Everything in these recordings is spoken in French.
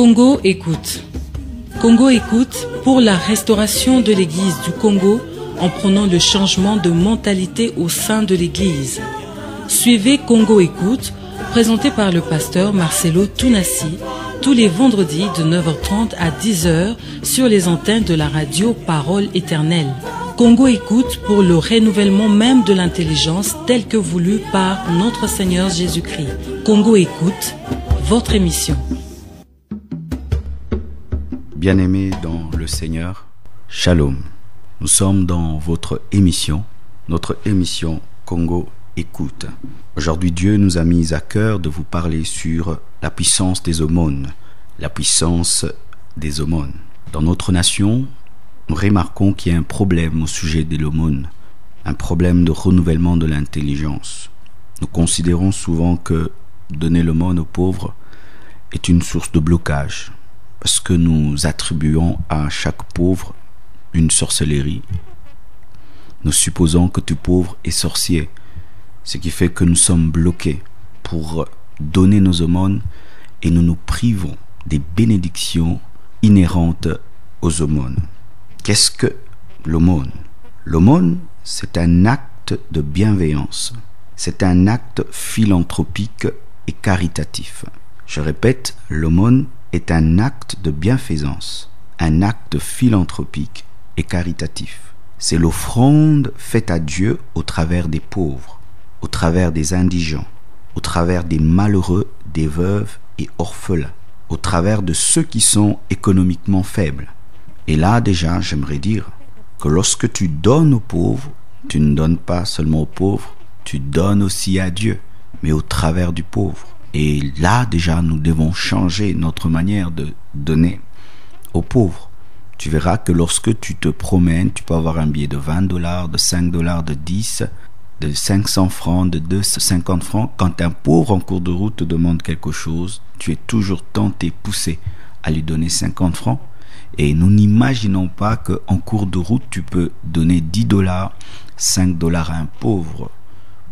Congo écoute. Congo écoute pour la restauration de l'Église du Congo en prônant le changement de mentalité au sein de l'Église. Suivez Congo écoute, présenté par le pasteur Marcelo Tounassi, tous les vendredis de 9h30 à 10h sur les antennes de la radio Parole Éternelle. Congo écoute pour le renouvellement même de l'intelligence telle que voulue par notre Seigneur Jésus-Christ. Congo écoute, votre émission. Bien-aimés dans le Seigneur, Shalom. Nous sommes dans votre émission, notre émission Congo écoute. Aujourd'hui, Dieu nous a mis à cœur de vous parler sur la puissance des aumônes. La puissance des aumônes. Dans notre nation, nous remarquons qu'il y a un problème au sujet de l'aumône, un problème de renouvellement de l'intelligence. Nous considérons souvent que donner l'aumône aux pauvres est une source de blocage, parce que nous attribuons à chaque pauvre une sorcellerie. Nous supposons que tout pauvre est sorcier, ce qui fait que nous sommes bloqués pour donner nos aumônes et nous nous privons des bénédictions inhérentes aux aumônes. Qu'est-ce que l'aumône? L'aumône, c'est un acte de bienveillance. C'est un acte philanthropique et caritatif. Je répète, l'aumône est un acte de bienfaisance, un acte philanthropique et caritatif. C'est l'offrande faite à Dieu au travers des pauvres, au travers des indigents, au travers des malheureux, des veuves et orphelins, au travers de ceux qui sont économiquement faibles. Et là déjà, j'aimerais dire que lorsque tu donnes aux pauvres, tu ne donnes pas seulement aux pauvres, tu donnes aussi à Dieu, mais au travers du pauvre. Et là déjà, nous devons changer notre manière de donner aux pauvres. Tu verras que lorsque tu te promènes, tu peux avoir un billet de $20, de $5, de 10, de 500 francs, de 250 francs. Quand un pauvre en cours de route te demande quelque chose, tu es toujours tenté, poussé à lui donner 50 francs. Et nous n'imaginons pas qu'en cours de route, tu peux donner $10, $5 à un pauvre.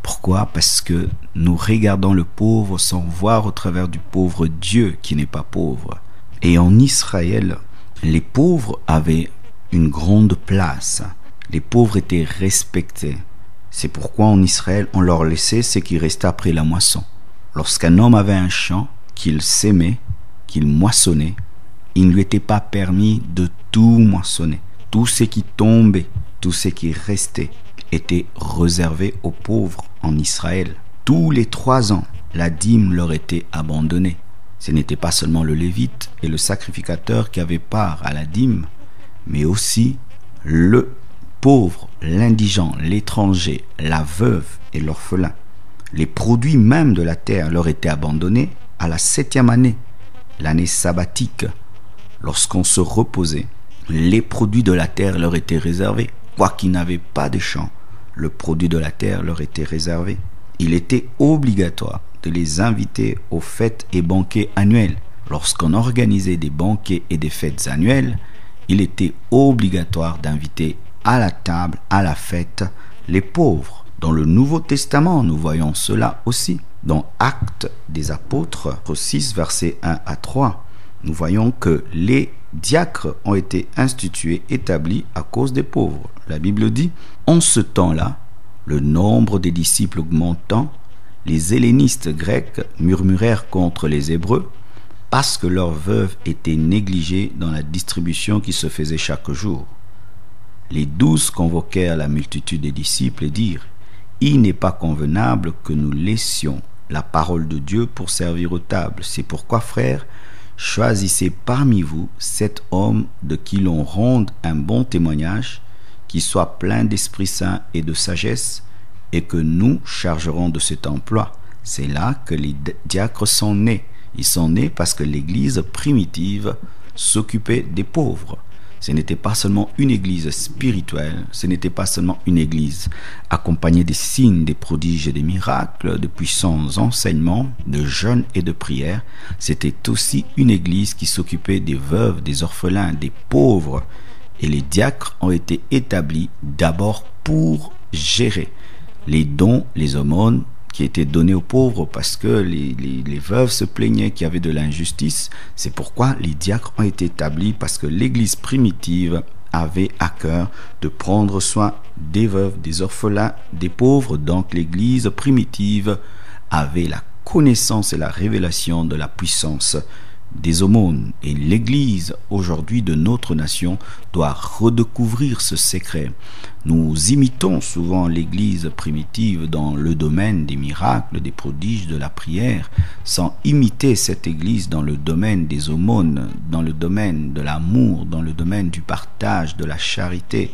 Pourquoi? Parce que nous regardons le pauvre sans voir au travers du pauvre Dieu qui n'est pas pauvre. Et en Israël, les pauvres avaient une grande place. Les pauvres étaient respectés. C'est pourquoi en Israël, on leur laissait ce qui restait après la moisson. Lorsqu'un homme avait un champ, qu'il sémait, qu'il moissonnait, il ne lui était pas permis de tout moissonner. Tout ce qui tombait, tout ce qui restait, était réservé aux pauvres en Israël. Tous les 3 ans, la dîme leur était abandonnée. Ce n'était pas seulement le lévite et le sacrificateur qui avaient part à la dîme, mais aussi le pauvre, l'indigent, l'étranger, la veuve et l'orphelin. Les produits même de la terre leur étaient abandonnés à la 7e année, l'année sabbatique. Lorsqu'on se reposait, les produits de la terre leur étaient réservés. Quoiqu'ils n'avaient pas de champs, le produit de la terre leur était réservé. Il était obligatoire de les inviter aux fêtes et banquets annuels. Lorsqu'on organisait des banquets et des fêtes annuelles, il était obligatoire d'inviter à la table, à la fête, les pauvres. Dans le Nouveau Testament, nous voyons cela aussi. Dans Actes des Apôtres, 6, versets 1 à 3, nous voyons que les diacres ont été institués, établis à cause des pauvres. La Bible dit, en ce temps-là, le nombre des disciples augmentant, les hellénistes grecs murmurèrent contre les Hébreux parce que leurs veuves étaient négligées dans la distribution qui se faisait chaque jour. Les 12 convoquèrent la multitude des disciples et dirent, « Il n'est pas convenable que nous laissions la parole de Dieu pour servir aux tables. C'est pourquoi, frères, choisissez parmi vous 7 hommes de qui l'on rende un bon témoignage, qui soient pleins d'Esprit Saint et de sagesse, et que nous chargerons de cet emploi. » C'est là que les diacres sont nés. Ils sont nés parce que l'Église primitive s'occupait des pauvres. Ce n'était pas seulement une église spirituelle, ce n'était pas seulement une église accompagnée des signes, des prodiges et des miracles, de puissants enseignements, de jeûnes et de prières. C'était aussi une église qui s'occupait des veuves, des orphelins, des pauvres. Et les diacres ont été établis d'abord pour gérer les dons, les aumônes qui était donné aux pauvres parce que les veuves se plaignaient qu'il y avait de l'injustice. C'est pourquoi les diacres ont été établis, parce que l'Église primitive avait à cœur de prendre soin des veuves, des orphelins, des pauvres. Donc l'Église primitive avait la connaissance et la révélation de la puissance des aumônes. Et l'Église aujourd'hui de notre nation doit redécouvrir ce secret. Nous imitons souvent l'Église primitive dans le domaine des miracles, des prodiges, de la prière, sans imiter cette Église dans le domaine des aumônes, dans le domaine de l'amour, dans le domaine du partage, de la charité,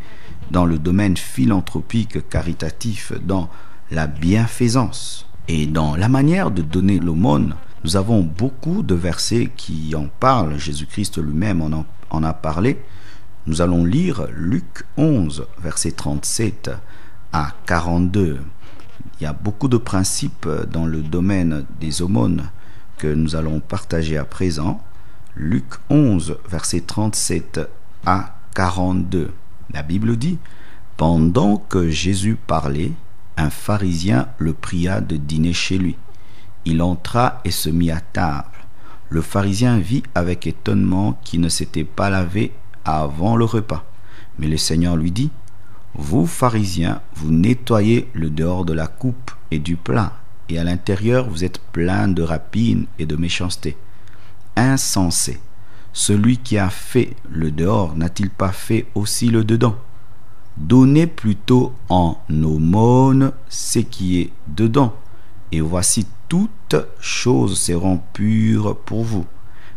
dans le domaine philanthropique, caritatif, dans la bienfaisance. Et dans la manière de donner l'aumône, nous avons beaucoup de versets qui en parlent. Jésus-Christ lui-même en a parlé. Nous allons lire Luc 11, versets 37 à 42. Il y a beaucoup de principes dans le domaine des aumônes que nous allons partager à présent. Luc 11, versets 37 à 42. La Bible dit: « Pendant que Jésus parlait, un pharisien le pria de dîner chez lui. Il entra et se mit à table. Le pharisien vit avec étonnement qu'il ne s'était pas lavé avant le repas. Mais le Seigneur lui dit: « Vous, pharisiens, vous nettoyez le dehors de la coupe et du plat, et à l'intérieur vous êtes pleins de rapine et de méchanceté. Insensé, celui qui a fait le dehors n'a-t-il pas fait aussi le dedans? Donnez plutôt en aumône ce qui est dedans, et voici toutes choses seront pures pour vous.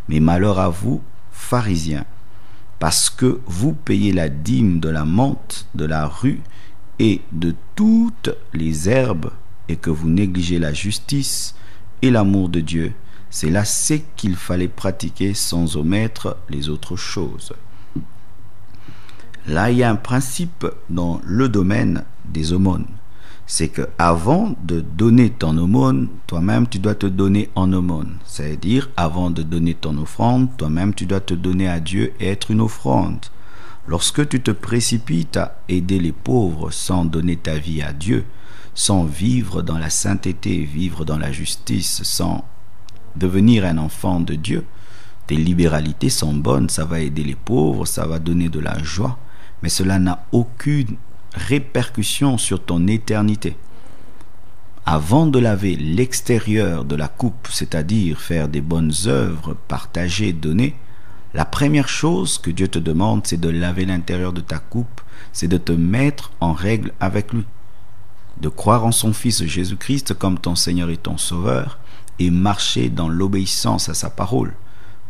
Mais malheur à vous, pharisiens, parce que vous payez la dîme de la menthe, de la rue et de toutes les herbes, et que vous négligez la justice et l'amour de Dieu. C'est là ce qu'il fallait pratiquer sans omettre les autres choses. » Là, il y a un principe dans le domaine des aumônes. C'est que avant de donner ton aumône, toi-même tu dois te donner en aumône. C'est-à-dire, avant de donner ton offrande, toi-même tu dois te donner à Dieu et être une offrande. Lorsque tu te précipites à aider les pauvres sans donner ta vie à Dieu, sans vivre dans la sainteté, vivre dans la justice, sans devenir un enfant de Dieu, tes libéralités sont bonnes, ça va aider les pauvres, ça va donner de la joie, mais cela n'a aucune répercussion sur ton éternité. Avant de laver l'extérieur de la coupe, c'est-à-dire faire des bonnes œuvres, partager, donner, la première chose que Dieu te demande, c'est de laver l'intérieur de ta coupe, c'est de te mettre en règle avec lui, de croire en son Fils Jésus-Christ comme ton Seigneur et ton Sauveur, et marcher dans l'obéissance à sa parole,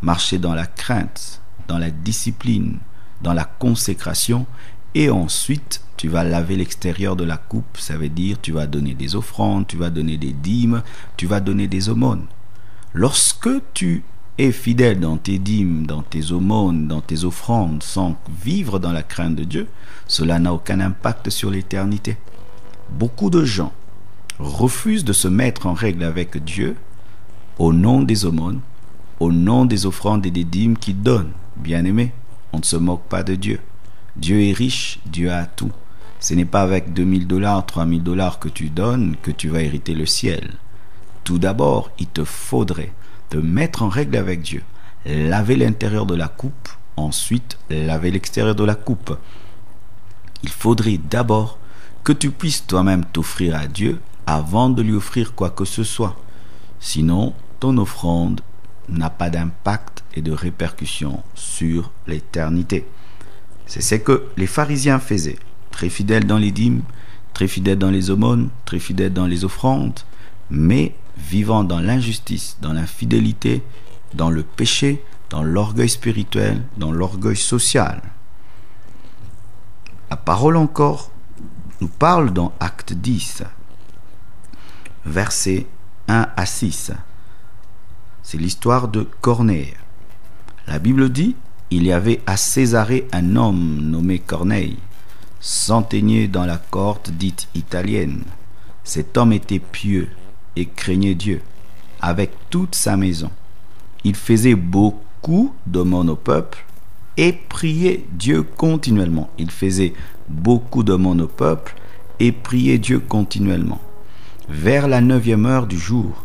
marcher dans la crainte, dans la discipline, dans la consécration, et ensuite tu vas laver l'extérieur de la coupe. Ça veut dire tu vas donner des offrandes, tu vas donner des dîmes, tu vas donner des aumônes. Lorsque tu es fidèle dans tes dîmes, dans tes aumônes, dans tes offrandes, sans vivre dans la crainte de Dieu, cela n'a aucun impact sur l'éternité. Beaucoup de gens refusent de se mettre en règle avec Dieu au nom des aumônes, au nom des offrandes et des dîmes qu'ils donnent. Bien-aimés, on ne se moque pas de Dieu. Dieu est riche, Dieu a tout. Ce n'est pas avec $2000, $3000 que tu donnes que tu vas hériter le ciel. Tout d'abord, il te faudrait te mettre en règle avec Dieu, laver l'intérieur de la coupe, ensuite laver l'extérieur de la coupe. Il faudrait d'abord que tu puisses toi-même t'offrir à Dieu avant de lui offrir quoi que ce soit. Sinon, ton offrande n'a pas d'impact et de répercussion sur l'éternité. C'est ce que les pharisiens faisaient, très fidèles dans les dîmes, très fidèles dans les aumônes, très fidèles dans les offrandes, mais vivant dans l'injustice, dans l'infidélité, dans le péché, dans l'orgueil spirituel, dans l'orgueil social. La parole encore nous parle dans Acte 10, versets 1 à 6. C'est l'histoire de Corneille. La Bible dit: il y avait à Césarée un homme nommé Corneille, centenier dans la cohorte dite italienne. Cet homme était pieux et craignait Dieu avec toute sa maison. Il faisait beaucoup d'aumônes au peuple et priait Dieu continuellement. Il faisait beaucoup d'aumônes au peuple et priait Dieu continuellement. Vers la 9e heure du jour,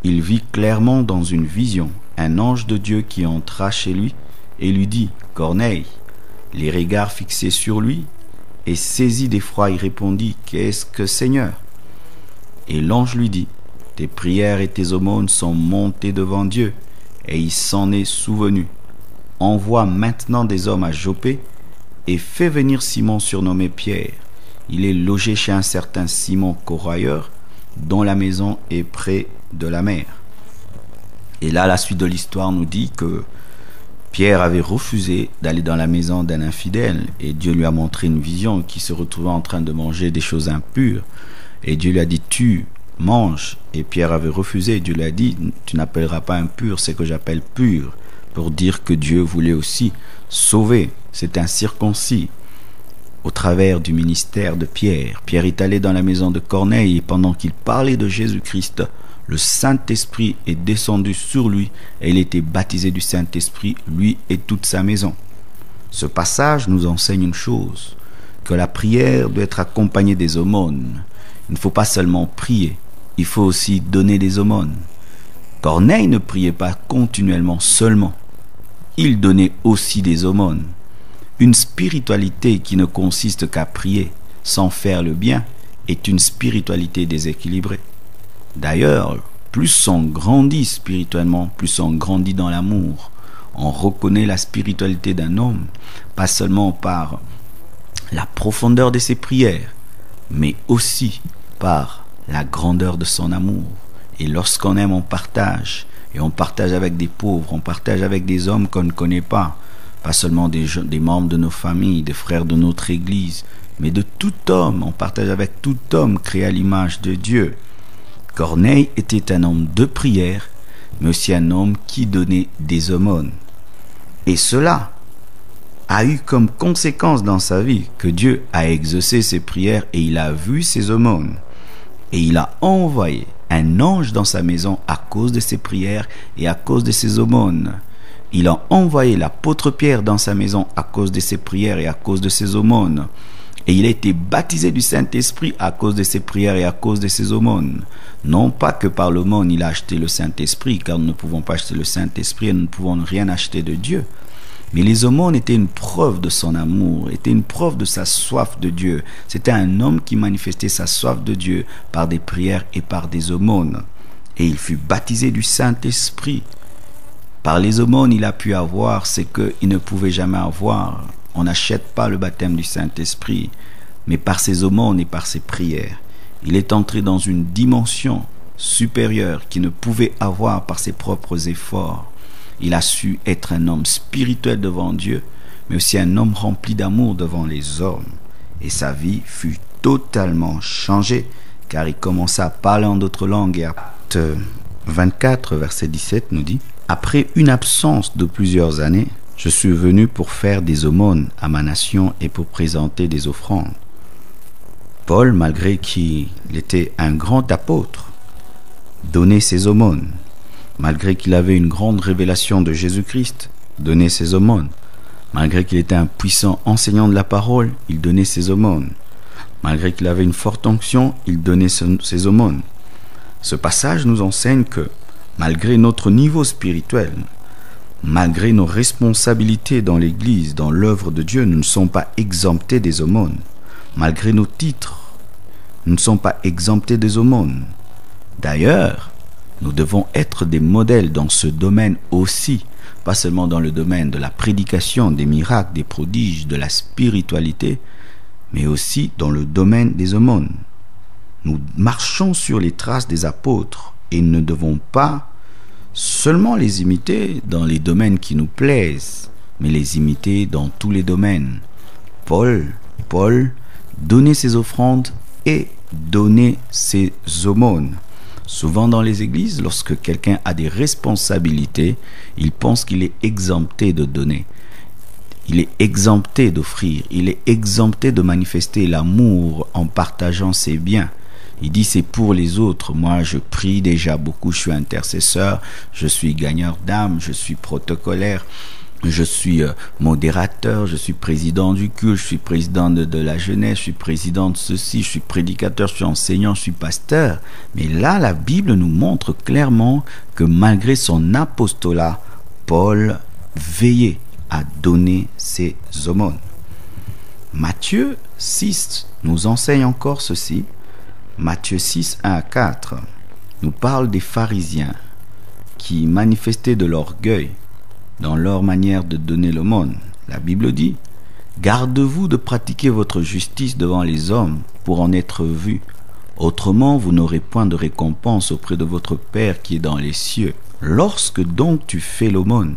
il vit clairement dans une vision un ange de Dieu qui entra chez lui et lui dit « Corneille ». Les regards fixés sur lui, et saisi d'effroi, il répondit « Qu'est-ce que Seigneur ?» Et l'ange lui dit « Tes prières et tes aumônes sont montées devant Dieu, et il s'en est souvenu. Envoie maintenant des hommes à Joppé, et fais venir Simon surnommé Pierre. Il est logé chez un certain Simon Corailleur, dont la maison est près de la mer. » Et là, la suite de l'histoire nous dit que Pierre avait refusé d'aller dans la maison d'un infidèle, et Dieu lui a montré une vision qui se retrouvait en train de manger des choses impures. Et Dieu lui a dit « Tu manges ». Et Pierre avait refusé. Dieu lui a dit « Tu n'appelleras pas impur, c'est que j'appelle pur », pour dire que Dieu voulait aussi sauver. C'est un circoncis. Au travers du ministère de Pierre, Pierre est allé dans la maison de Corneille, et pendant qu'il parlait de Jésus-Christ, le Saint-Esprit est descendu sur lui et il était baptisé du Saint-Esprit, lui et toute sa maison. Ce passage nous enseigne une chose, que la prière doit être accompagnée des aumônes. Il ne faut pas seulement prier, il faut aussi donner des aumônes. Corneille ne priait pas continuellement seulement, il donnait aussi des aumônes. Une spiritualité qui ne consiste qu'à prier sans faire le bien est une spiritualité déséquilibrée. D'ailleurs, plus on grandit spirituellement, plus on grandit dans l'amour. On reconnaît la spiritualité d'un homme, pas seulement par la profondeur de ses prières, mais aussi par la grandeur de son amour. Et lorsqu'on aime, on partage. Et on partage avec des pauvres, on partage avec des hommes qu'on ne connaît pas seulement des membres de nos familles, des frères de notre église, mais de tout homme. On partage avec tout homme créé à l'image de Dieu. Corneille était un homme de prière, mais aussi un homme qui donnait des aumônes. Et cela a eu comme conséquence dans sa vie que Dieu a exaucé ses prières et il a vu ses aumônes. Et il a envoyé un ange dans sa maison à cause de ses prières et à cause de ses aumônes. Il a envoyé l'apôtre Pierre dans sa maison à cause de ses prières et à cause de ses aumônes. Et il a été baptisé du Saint-Esprit à cause de ses prières et à cause de ses aumônes. Non pas que par l'aumône il a acheté le Saint-Esprit, car nous ne pouvons pas acheter le Saint-Esprit et nous ne pouvons rien acheter de Dieu. Mais les aumônes étaient une preuve de son amour, étaient une preuve de sa soif de Dieu. C'était un homme qui manifestait sa soif de Dieu par des prières et par des aumônes. Et il fut baptisé du Saint-Esprit. Par les aumônes, il a pu avoir ce qu'il ne pouvait jamais avoir. On n'achète pas le baptême du Saint-Esprit, mais par ses aumônes et par ses prières. Il est entré dans une dimension supérieure qu'il ne pouvait avoir par ses propres efforts. Il a su être un homme spirituel devant Dieu, mais aussi un homme rempli d'amour devant les hommes. Et sa vie fut totalement changée, car il commença à parler en d'autres langues. Et Acte 24, verset 17 nous dit « Après une absence de plusieurs années, je suis venu pour faire des aumônes à ma nation et pour présenter des offrandes. » Paul, malgré qu'il était un grand apôtre, donnait ses aumônes. Malgré qu'il avait une grande révélation de Jésus-Christ, donnait ses aumônes. Malgré qu'il était un puissant enseignant de la parole, il donnait ses aumônes. Malgré qu'il avait une forte onction, il donnait ses aumônes. Ce passage nous enseigne que, malgré notre niveau spirituel, malgré nos responsabilités dans l'Église, dans l'œuvre de Dieu, nous ne sommes pas exemptés des aumônes. Malgré nos titres, nous ne sommes pas exemptés des aumônes. D'ailleurs, nous devons être des modèles dans ce domaine aussi, pas seulement dans le domaine de la prédication, des miracles, des prodiges, de la spiritualité, mais aussi dans le domaine des aumônes. Nous marchons sur les traces des apôtres et nous ne devons pas seulement les imiter dans les domaines qui nous plaisent, mais les imiter dans tous les domaines. Paul donnait ses offrandes et donnait ses aumônes. Souvent dans les églises, lorsque quelqu'un a des responsabilités, il pense qu'il est exempté de donner. Il est exempté d'offrir. Il est exempté de manifester l'amour en partageant ses biens. Il dit c'est pour les autres. Moi, je prie déjà beaucoup, je suis intercesseur, je suis gagneur d'âme, je suis protocolaire. je suis modérateur, je suis président du culte, je suis président de la jeunesse, je suis président de ceci, je suis prédicateur, je suis enseignant, je suis pasteur. Mais là, la Bible nous montre clairement que malgré son apostolat, Paul veillait à donner ses aumônes. Matthieu 6 nous enseigne encore ceci. Matthieu 6, 1 à 4 nous parle des pharisiens qui manifestaient de l'orgueil dans leur manière de donner l'aumône. La Bible dit: gardez-vous de pratiquer votre justice devant les hommes pour en être vus. Autrement, vous n'aurez point de récompense auprès de votre Père qui est dans les cieux. Lorsque donc tu fais l'aumône,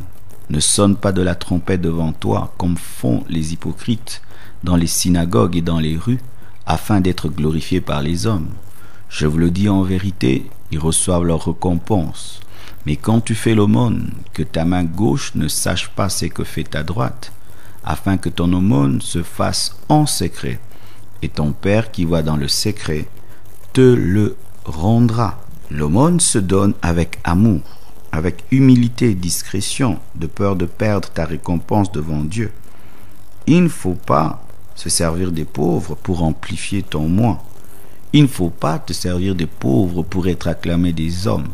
ne sonne pas de la trompette devant toi, comme font les hypocrites dans les synagogues et dans les rues, afin d'être glorifiés par les hommes. Je vous le dis en vérité, ils reçoivent leur récompense. Mais quand tu fais l'aumône, que ta main gauche ne sache pas ce que fait ta droite, afin que ton aumône se fasse en secret, et ton Père qui voit dans le secret te le rendra. L'aumône se donne avec amour, avec humilité et discrétion, de peur de perdre ta récompense devant Dieu. Il ne faut pas se servir des pauvres pour amplifier ton moi. Il ne faut pas te servir des pauvres pour être acclamé des hommes.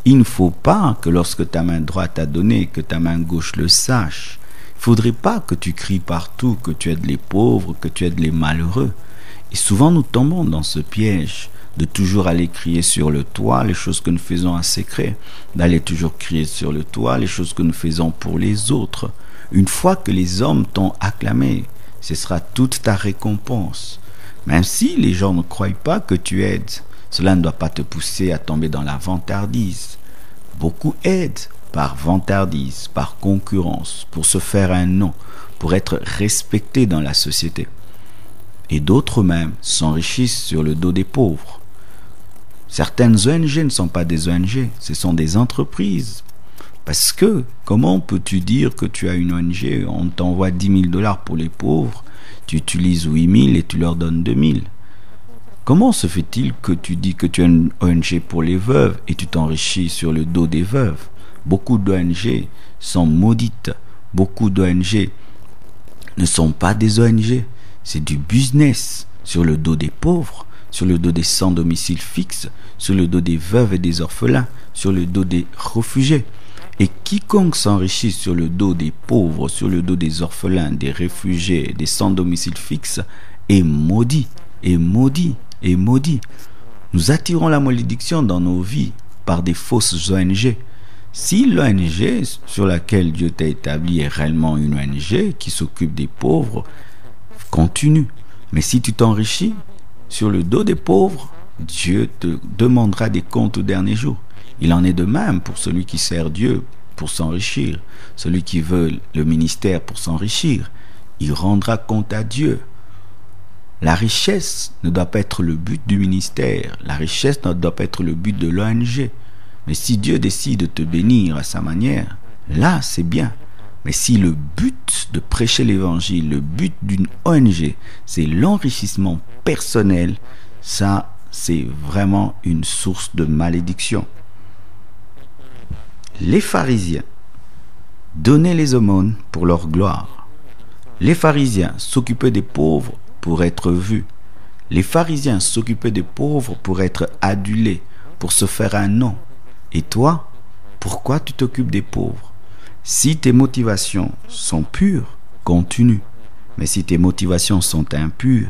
Il ne faut pas que lorsque ta main droite a donné, que ta main gauche le sache. Il ne faudrait pas que tu cries partout que tu aides les pauvres, que tu aides les malheureux. Et souvent nous tombons dans ce piège de toujours aller crier sur le toit les choses que nous faisons en secret, d'aller toujours crier sur le toit les choses que nous faisons pour les autres. Une fois que les hommes t'ont acclamé, ce sera toute ta récompense. Même si les gens ne croient pas que tu aides, cela ne doit pas te pousser à tomber dans la vantardise. Beaucoup aident par vantardise, par concurrence, pour se faire un nom, pour être respectés dans la société. Et d'autres même s'enrichissent sur le dos des pauvres. Certaines ONG ne sont pas des ONG, ce sont des entreprises. Parce que, comment peux-tu dire que tu as une ONG, on t'envoie 10 000 $ pour les pauvres, tu utilises 8 000 et tu leur donnes 2 000. Comment se fait-il que tu dis que tu as une ONG pour les veuves et tu t'enrichis sur le dos des veuves? Beaucoup d'ONG sont maudites. Beaucoup d'ONG ne sont pas des ONG. C'est du business sur le dos des pauvres, sur le dos des sans domicile fixe, sur le dos des veuves et des orphelins, sur le dos des réfugiés. Et quiconque s'enrichit sur le dos des pauvres, sur le dos des orphelins, des réfugiés, des sans domicile fixe, est maudit, est maudit, est maudit. Nous attirons la malédiction dans nos vies par des fausses ONG. Si l'ONG sur laquelle Dieu t'a établi est réellement une ONG qui s'occupe des pauvres, continue. Mais si tu t'enrichis sur le dos des pauvres, Dieu te demandera des comptes au dernier jour. Il en est de même pour celui qui sert Dieu pour s'enrichir, celui qui veut le ministère pour s'enrichir. Il rendra compte à Dieu. La richesse ne doit pas être le but du ministère. La richesse ne doit pas être le but de l'ONG. Mais si Dieu décide de te bénir à sa manière, là c'est bien. Mais si le but de prêcher l'évangile, le but d'une ONG, c'est l'enrichissement personnel, ça c'est vraiment une source de malédiction. Les pharisiens donnaient les aumônes pour leur gloire. Les pharisiens s'occupaient des pauvres pour être vus. Les pharisiens s'occupaient des pauvres pour être adulés, pour se faire un nom. Et toi, pourquoi tu t'occupes des pauvres? Si tes motivations sont pures, continue. Mais si tes motivations sont impures,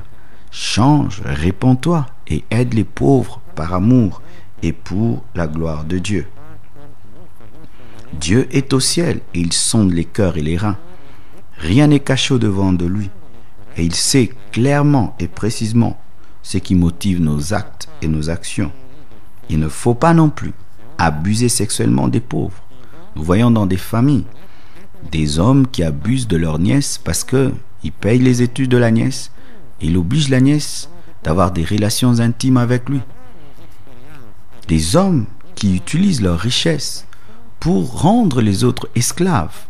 change, répands-toi et aide les pauvres par amour et pour la gloire de Dieu. Dieu est au ciel et il sonde les cœurs et les reins. Rien n'est caché au-devant de lui. Et il sait clairement et précisément ce qui motive nos actes et nos actions. Il ne faut pas non plus abuser sexuellement des pauvres. Nous voyons dans des familles des hommes qui abusent de leur nièce parce qu'ils payent les études de la nièce et ils obligent la nièce d'avoir des relations intimes avec lui. Des hommes qui utilisent leur richesse pour rendre les autres esclaves.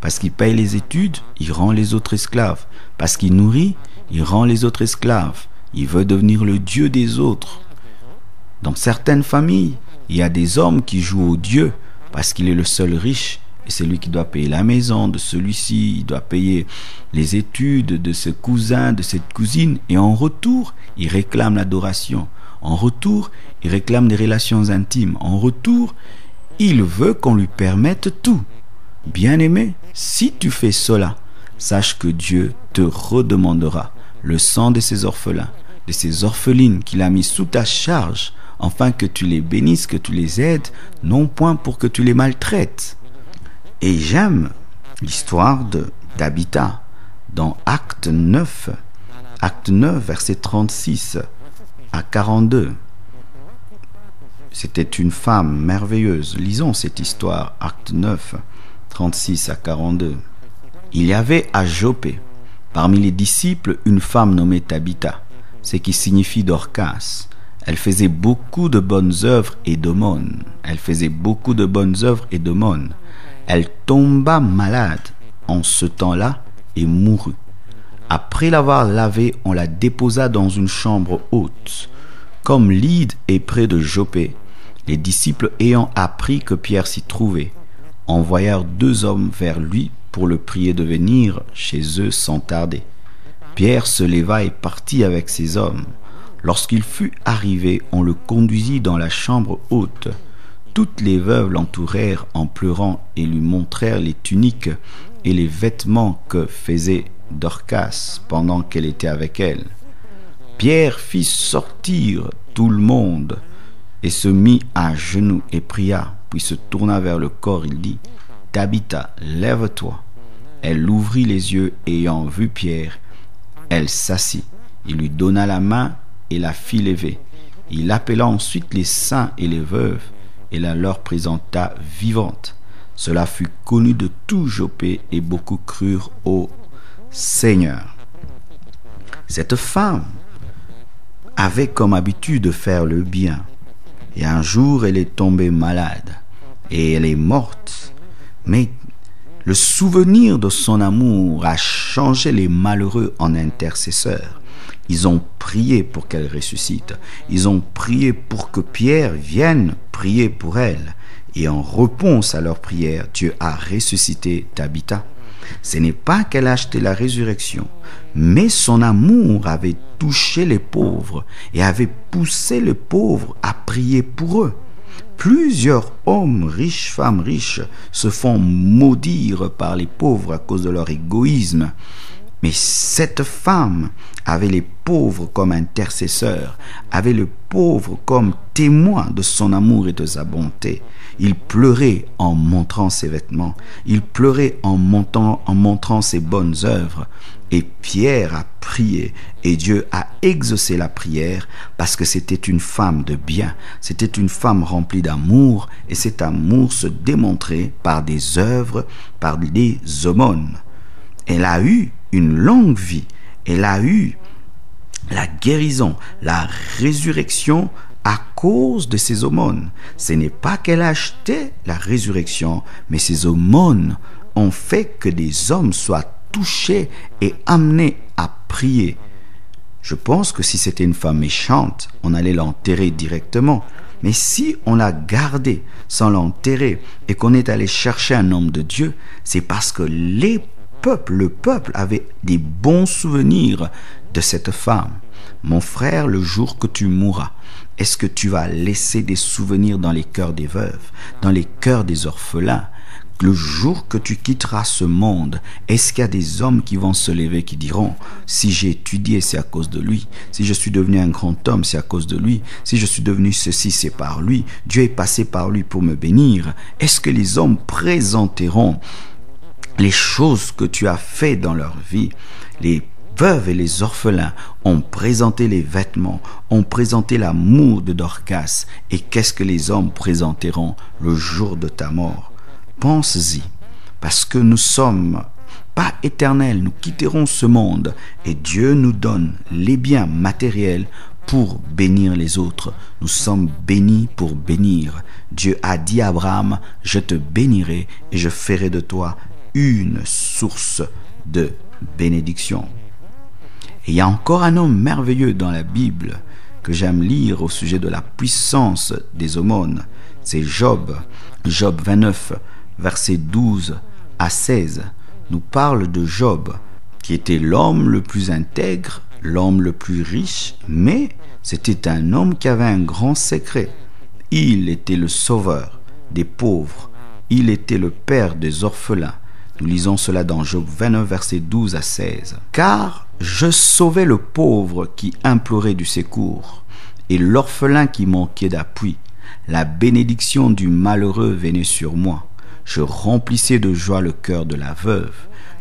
Parce qu'il paye les études, il rend les autres esclaves. Parce qu'il nourrit, il rend les autres esclaves. Il veut devenir le Dieu des autres. Dans certaines familles, il y a des hommes qui jouent au Dieu parce qu'il est le seul riche et c'est lui qui doit payer la maison de celui-ci, il doit payer les études de ce cousin, de cette cousine, et en retour, il réclame l'adoration. En retour, il réclame des relations intimes. En retour, il veut qu'on lui permette tout. Bien-aimé, si tu fais cela, sache que Dieu te redemandera le sang de ces orphelins, de ces orphelines qu'il a mis sous ta charge, afin que tu les bénisses, que tu les aides, non point pour que tu les maltraites. Et j'aime l'histoire de Tabitha dans Acte 9, verset 36 à 42. C'était une femme merveilleuse. Lisons cette histoire, Acte 9, 36 à 42. Il y avait à Joppé, parmi les disciples, une femme nommée Tabitha, ce qui signifie Dorcas. Elle faisait beaucoup de bonnes œuvres et d'aumônes. Elle tomba malade en ce temps-là et mourut. Après l'avoir lavée, on la déposa dans une chambre haute. Comme Lyde est près de Joppé, les disciples ayant appris que Pierre s'y trouvait, envoyèrent 2 hommes vers lui pour le prier de venir chez eux sans tarder. Pierre se leva et partit avec ces hommes. Lorsqu'il fut arrivé, on le conduisit dans la chambre haute. Toutes les veuves l'entourèrent en pleurant et lui montrèrent les tuniques et les vêtements que faisait Dorcas pendant qu'elle était avec elle. Pierre fit sortir tout le monde et se mit à genoux et pria, puis se tourna vers le corps. Il dit: Tabitha, lève-toi. Elle ouvrit les yeux, ayant vu Pierre, elle s'assit. Il lui donna la main et la fit lever. Il appela ensuite les saints et les veuves et la leur présenta vivante. Cela fut connu de tout Joppé et beaucoup crurent au Seigneur. Cette femme avait comme habitude de faire le bien. Et un jour, elle est tombée malade et elle est morte. Mais le souvenir de son amour a changé les malheureux en intercesseurs. Ils ont prié pour qu'elle ressuscite. Ils ont prié pour que Pierre vienne prier pour elle. Et en réponse à leur prière, Dieu a ressuscité Tabitha. Ce n'est pas qu'elle a acheté la résurrection, mais son amour avait touché les pauvres et avait poussé les pauvres à prier pour eux. Plusieurs hommes riches, femmes riches, se font maudire par les pauvres à cause de leur égoïsme. Mais cette femme avait les pauvres comme intercesseurs, avait les pauvres comme témoins de son amour et de sa bonté. Il pleurait en montrant ses vêtements, il pleurait en montrant ses bonnes œuvres. Et Pierre a prié et Dieu a exaucé la prière parce que c'était une femme de bien, c'était une femme remplie d'amour et cet amour se démontrait par des œuvres, par des aumônes. Elle a eu une longue vie, elle a eu la guérison, la résurrection à cause de ses aumônes. Ce n'est pas qu'elle a acheté la résurrection, mais ses aumônes ont fait que des hommes soient touchés et amenés à prier. Je pense que si c'était une femme méchante, on allait l'enterrer directement. Mais si on l'a gardée sans l'enterrer et qu'on est allé chercher un homme de Dieu, c'est parce que le peuple avait des bons souvenirs de cette femme. Mon frère, le jour que tu mourras, est-ce que tu vas laisser des souvenirs dans les cœurs des veuves, dans les cœurs des orphelins? Le jour que tu quitteras ce monde, est-ce qu'il y a des hommes qui vont se lever qui diront: si j'ai étudié, c'est à cause de lui, si je suis devenu un grand homme, c'est à cause de lui, si je suis devenu ceci, c'est par lui, Dieu est passé par lui pour me bénir? Est-ce que les hommes présenteront les choses que tu as fait dans leur vie? Les veuves et les orphelins ont présenté les vêtements, ont présenté l'amour de Dorcas. Et qu'est-ce que les hommes présenteront le jour de ta mort? Pense-y, parce que nous sommes pas éternels, nous quitterons ce monde et Dieu nous donne les biens matériels pour bénir les autres. Nous sommes bénis pour bénir. Dieu a dit à Abraham: je te bénirai et je ferai de toi une source de bénédiction. Et il y a encore un homme merveilleux dans la Bible que j'aime lire au sujet de la puissance des aumônes. C'est Job. Job 29, versets 12 à 16, nous parle de Job, qui était l'homme le plus intègre, l'homme le plus riche, mais c'était un homme qui avait un grand secret. Il était le sauveur des pauvres, il était le père des orphelins. Nous lisons cela dans Job 29, versets 12 à 16. « Car je sauvais le pauvre qui implorait du secours, et l'orphelin qui manquait d'appui. La bénédiction du malheureux venait sur moi. Je remplissais de joie le cœur de la veuve.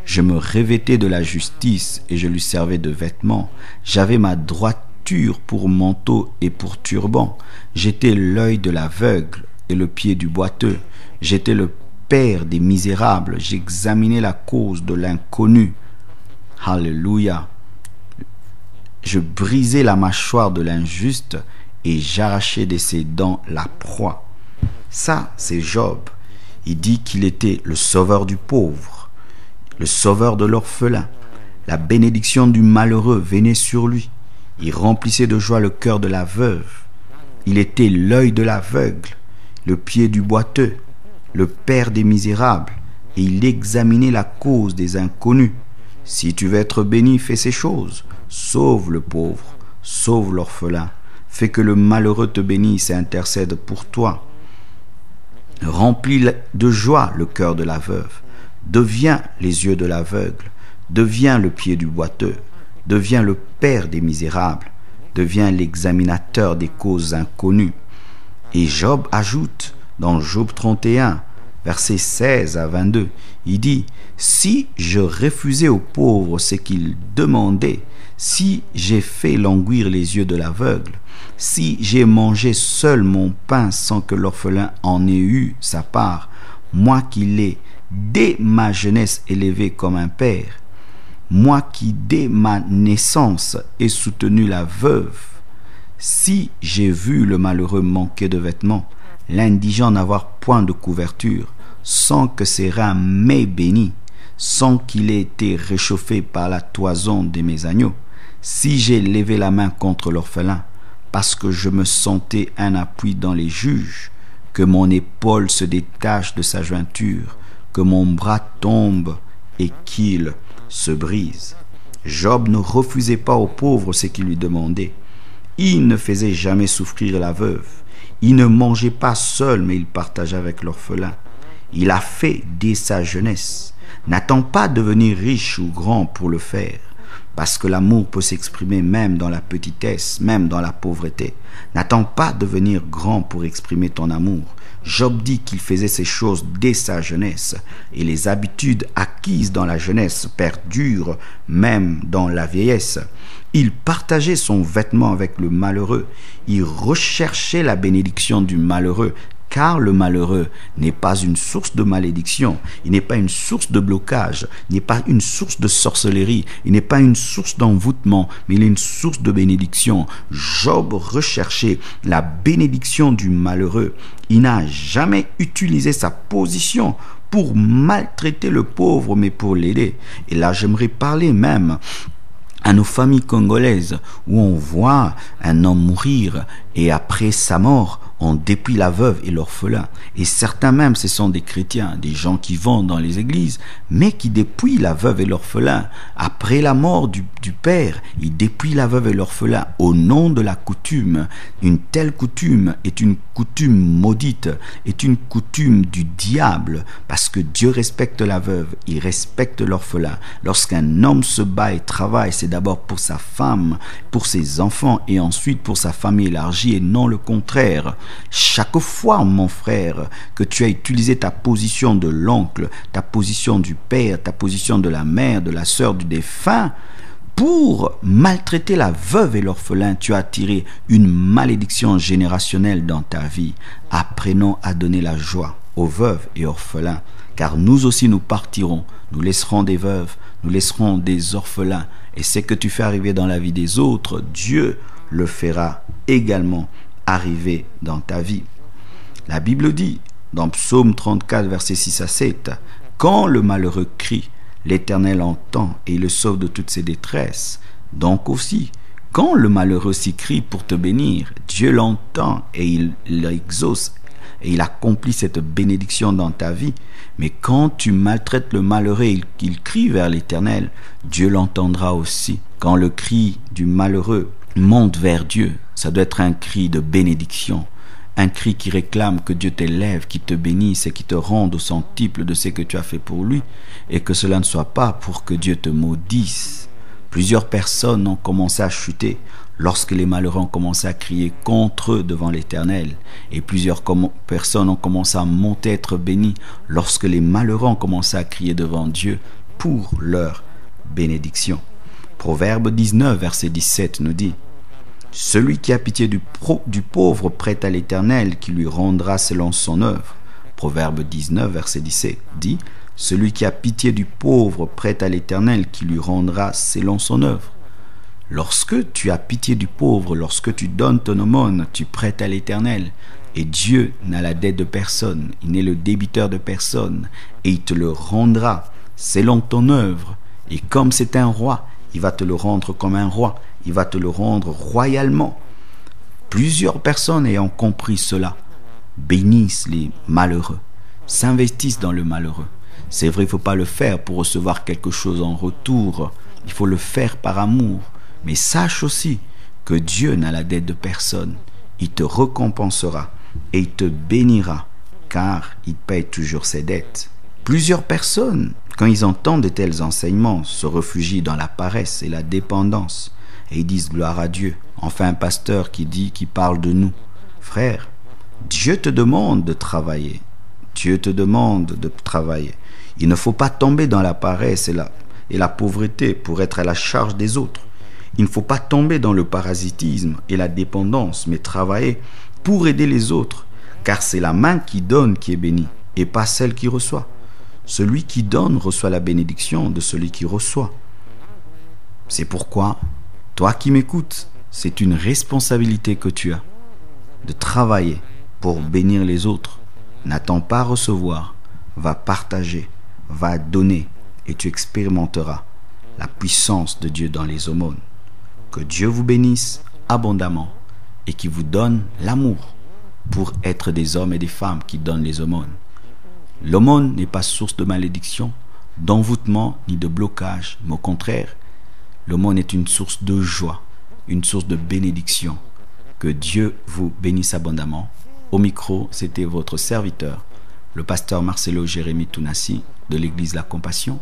Je me revêtais de la justice et je lui servais de vêtements. J'avais ma droiture pour manteau et pour turban. J'étais l'œil de l'aveugle et le pied du boiteux. J'étais le père des misérables. J'examinais la cause de l'inconnu. Alléluia. Je brisais la mâchoire de l'injuste et j'arrachais de ses dents la proie. Ça, c'est Job. Il dit qu'il était le sauveur du pauvre, le sauveur de l'orphelin. La bénédiction du malheureux venait sur lui. Il remplissait de joie le cœur de la veuve. Il était l'œil de l'aveugle, le pied du boiteux, le père des misérables, et il examinait la cause des inconnus. Si tu veux être béni, fais ces choses. Sauve le pauvre, sauve l'orphelin. Fais que le malheureux te bénisse et intercède pour toi. Remplis de joie le cœur de la veuve. Deviens les yeux de l'aveugle. Deviens le pied du boiteux. Deviens le père des misérables. Deviens l'examinateur des causes inconnues. Et Job ajoute dans Job 31, versets 16 à 22, il dit « Si je refusais aux pauvres ce qu'ils demandaient, si j'ai fait languir les yeux de l'aveugle, si j'ai mangé seul mon pain sans que l'orphelin en ait eu sa part, moi qui l'ai dès ma jeunesse élevé comme un père, moi qui dès ma naissance ai soutenu la veuve, si j'ai vu le malheureux manquer de vêtements, l'indigent n'avoir point de couverture, sans que ses reins m'aient béni, sans qu'il ait été réchauffé par la toison de mes agneaux, si j'ai levé la main contre l'orphelin, parce que je me sentais un appui dans les juges, que mon épaule se détache de sa jointure, que mon bras tombe et qu'il se brise. Job ne refusait pas aux pauvres ce qu'ils lui demandaient. Il ne faisait jamais souffrir la veuve. Il ne mangeait pas seul, mais il partageait avec l'orphelin. Il a fait dès sa jeunesse. N'attends pas de devenir riche ou grand pour le faire, parce que l'amour peut s'exprimer même dans la petitesse, même dans la pauvreté. N'attends pas de devenir grand pour exprimer ton amour. Job dit qu'il faisait ces choses dès sa jeunesse, et les habitudes acquises dans la jeunesse perdurent même dans la vieillesse. Il partageait son vêtement avec le malheureux. Il recherchait la bénédiction du malheureux, car le malheureux n'est pas une source de malédiction, il n'est pas une source de blocage, il n'est pas une source de sorcellerie, il n'est pas une source d'envoûtement, mais il est une source de bénédiction. Job recherchait la bénédiction du malheureux. Il n'a jamais utilisé sa position pour maltraiter le pauvre, mais pour l'aider. Et là, j'aimerais parler même à nos familles congolaises où on voit un homme mourir et après sa mort, on dépouille la veuve et l'orphelin. Et certains même, ce sont des chrétiens, des gens qui vont dans les églises, mais qui dépouillent la veuve et l'orphelin. Après la mort du père, ils dépouillent la veuve et l'orphelin au nom de la coutume. Une telle coutume est une coutume maudite, est une coutume du diable, parce que Dieu respecte la veuve, il respecte l'orphelin. Lorsqu'un homme se bat et travaille, c'est d'abord pour sa femme, pour ses enfants et ensuite pour sa famille élargie et non le contraire. Chaque fois, mon frère, que tu as utilisé ta position de l'oncle, ta position du père, ta position de la mère, de la sœur du défunt, pour maltraiter la veuve et l'orphelin, tu as attiré une malédiction générationnelle dans ta vie. Apprenons à donner la joie aux veuves et orphelins, car nous aussi nous partirons, nous laisserons des veuves, nous laisserons des orphelins, et ce que tu fais arriver dans la vie des autres, Dieu le fera également arriver dans ta vie. La Bible dit dans Psaume 34 versets 6 à 7, quand le malheureux crie, l'Éternel entend et il le sauve de toutes ses détresses. Donc aussi, quand le malheureux s'y crie pour te bénir, Dieu l'entend et il l'exauce et il accomplit cette bénédiction dans ta vie. Mais quand tu maltraites le malheureux et qu'il crie vers l'Éternel, Dieu l'entendra aussi. Quand le cri du malheureux monte vers Dieu, ça doit être un cri de bénédiction. Un cri qui réclame que Dieu t'élève, qui te bénisse et qui te rende au centuple de ce que tu as fait pour lui, et que cela ne soit pas pour que Dieu te maudisse. Plusieurs personnes ont commencé à chuter lorsque les malheureux ont commencé à crier contre eux devant l'Éternel, et plusieurs personnes ont commencé à monter, être bénies lorsque les malheureux ont commencé à crier devant Dieu pour leur bénédiction. Proverbe 19, verset 17 nous dit: celui qui a pitié du pauvre prête à l'Éternel, qui lui rendra selon son œuvre. Proverbe 19, verset 17 dit: celui qui a pitié du pauvre prête à l'Éternel, qui lui rendra selon son œuvre. Lorsque tu as pitié du pauvre, lorsque tu donnes ton aumône, tu prêtes à l'Éternel. Et Dieu n'a la dette de personne, il n'est le débiteur de personne, et il te le rendra selon ton œuvre. Et comme c'est un roi, il va te le rendre comme un roi. Il va te le rendre royalement. Plusieurs personnes ayant compris cela bénissent les malheureux, s'investissent dans le malheureux. C'est vrai, il ne faut pas le faire pour recevoir quelque chose en retour. Il faut le faire par amour. Mais sache aussi que Dieu n'a la dette de personne. Il te récompensera et il te bénira, car il paye toujours ses dettes. Plusieurs personnes, quand ils entendent de tels enseignements, se réfugient dans la paresse et la dépendance. Et ils disent gloire à Dieu. Enfin, un pasteur qui parle de nous. Frère, Dieu te demande de travailler. Dieu te demande de travailler. Il ne faut pas tomber dans la paresse et la pauvreté pour être à la charge des autres. Il ne faut pas tomber dans le parasitisme et la dépendance, mais travailler pour aider les autres. Car c'est la main qui donne qui est bénie, et pas celle qui reçoit. Celui qui donne reçoit la bénédiction de celui qui reçoit. C'est pourquoi, toi qui m'écoutes, c'est une responsabilité que tu as de travailler pour bénir les autres. N'attends pas à recevoir, va partager, va donner, et tu expérimenteras la puissance de Dieu dans les aumônes. Que Dieu vous bénisse abondamment et qu'il vous donne l'amour pour être des hommes et des femmes qui donnent les aumônes. L'aumône n'est pas source de malédiction, d'envoûtement ni de blocage, mais au contraire, l'aumône est une source de joie, une source de bénédiction. Que Dieu vous bénisse abondamment. Au micro, c'était votre serviteur, le pasteur Marcelo Jérémy Tounassi de l'église La Compassion,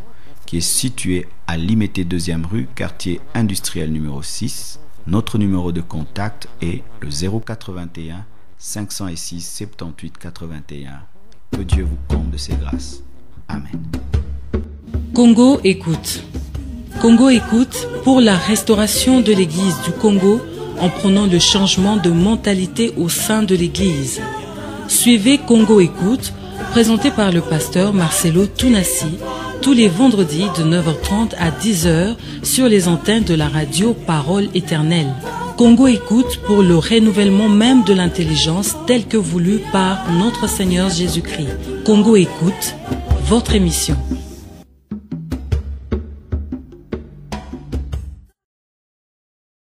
qui est située à Limité 2e rue, quartier industriel numéro 6. Notre numéro de contact est le 081 506 78 81. Que Dieu vous comble de ses grâces. Amen. Congo écoute. Congo écoute pour la restauration de l'Église du Congo en prônant le changement de mentalité au sein de l'Église. Suivez Congo écoute, présenté par le pasteur Marcelo Tounassi, tous les vendredis de 9h30 à 10h sur les antennes de la radio Parole Éternelle. Congo écoute pour le renouvellement même de l'intelligence tel que voulu par notre Seigneur Jésus-Christ. Congo écoute, votre émission.